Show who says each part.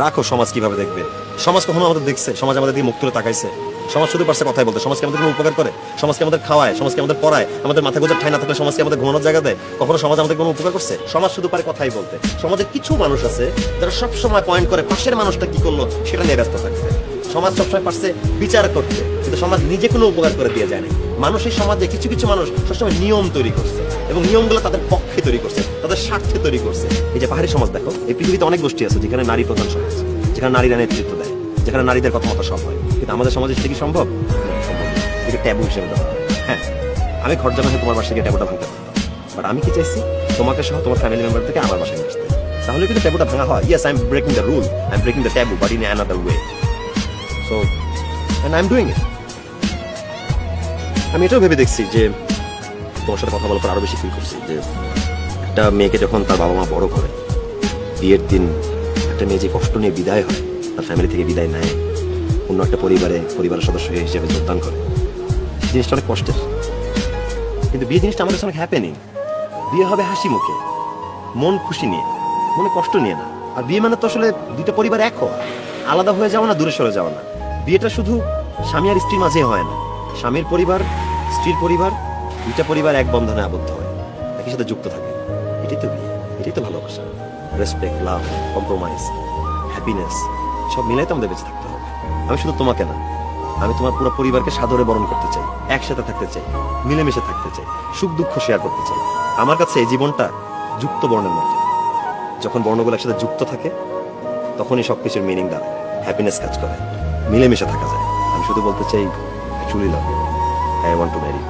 Speaker 1: রাখো, সমাজ কিভাবে দেখবে? সমাজ কখনো আমাদের দেখছে? সমাজ আমাদের দিকে মুখ তুলে তাকাইছে? সমাজ শুধু পারছে কথাই বলতে। সমাজকে আমাদের কোনো উপকার করে? সমাজকে আমাদের খাওয়ায়, সমাজকে আমাদের পড়ায়, আমাদের মাথা গোজার ঠাই না থাকলে সমাজকে আমাদের ঘুমানোর জায়গা দেয়? কখনো সমাজ আমাদের কোনো উপকার করছে? সমাজ শুধু পারে কথাই বলতে। সমাজে কিছু মানুষ আছে যারা সব সময় পয়েন্ট করে পাশের মানুষটা কি করলো সেটা নিয়ে ব্যস্ত থাকছে। সমাজ সবসময় পারছে বিচার করতে, কিন্তু সমাজ নিজে কোনো উপকার করে দিয়ে যায় না। মানুষ এই সমাজে কিছু কিছু মানুষ সবসময় নিয়ম তৈরি করছে এবং নিয়মগুলো তাদের পক্ষে তৈরি করছে, তাদের স্বার্থে তৈরি করছে। এই যে পাহাড়ি সমাজ দেখো, এই পৃথিবীতে অনেক গোষ্ঠী আছে যেখানে নারী প্রধান সমাজ, যেখানে নারীরা নেতৃত্ব দেয়, যেখানে নারীদের কথা মতো সব হয়। কিন্তু আমাদের সমাজে সেটা কি সম্ভব? সম্ভব না। এটাকে ট্যাবু হিসেবে দেওয়া হয়। হ্যাঁ, আমি ঘর জামাই তোমার বাসায় গিয়ে ট্যাবুটা ভাঙতে পারতাম, বাট আমি কি চাইছি তোমাকে সহ তোমার ফ্যামিলি মেম্বার থেকে আমার বাসায় আসতে। তাহলে কিন্তু ট্যাবুটা ভাঙা হয়। Yes, I am breaking the rule, I am breaking the taboo, but in another way. So and I am doing it. আমি এটাও ভেবে দেখছি যে তোমার সাথে কথা বলার পর আরো বেশি ফিল করছি যে একটা মেয়েকে যখন তার বাবা মা বড় করে, বিয়ের দিন একটা মেয়ে যে কষ্ট নিয়ে বিদায় হয়, তার ফ্যামিলি থেকে বিদায় নেয়, অন্য একটা পরিবারের সদস্য হিসেবে যোগদান করে, জিনিসটা অনেক কষ্টের। কিন্তু বিয়ে জিনিসটা আমাদের অনেক হ্যাপেনিং। বিয়ে হবে হাসি মুখে, মন খুশি নিয়ে, মনে কষ্ট নিয়ে না। আর বিয়ে মানে তো আসলে দুইটা পরিবার এক হওয়া, আলাদা হয়ে যাওয়া না, দূরে সরে যাওয়া না। বিয়েটা শুধু স্বামী আর স্ত্রীর মাঝে হয় না, স্বামীর পরিবার, স্ত্রীর পরিবার, দুইটা পরিবার এক বন্ধনে আবদ্ধ হয়, একই সাথে যুক্ত থাকে। এটাই তো বিয়ে, এটাই তো ভালোবাসা। রেসপেক্ট, লাভ, কম্প্রোমাইজ, হ্যাপিনেস সব মিলাই তো আমাদের বেঁচে থাকতে হবে। আমি শুধু তোমাকে না, আমি তোমার পুরো পরিবারকে সাদরে বরণ করতে চাই, একসাথে থাকতে চাই, মিলেমিশে থাকতে চাই, সুখ দুঃখ শেয়ার করতে চাই। আমার কাছে এই জীবনটা যুক্ত বর্ণের মতো। যখন বর্ণগুলো একসাথে যুক্ত থাকে তখনই সবকিছুর মিনিং দাঁড়ায়, হ্যাপিনেস কাজ করে, মিলেমিশে থাকা যায়। আমি শুধু বলতে চাই, truly love you, I want to Mary.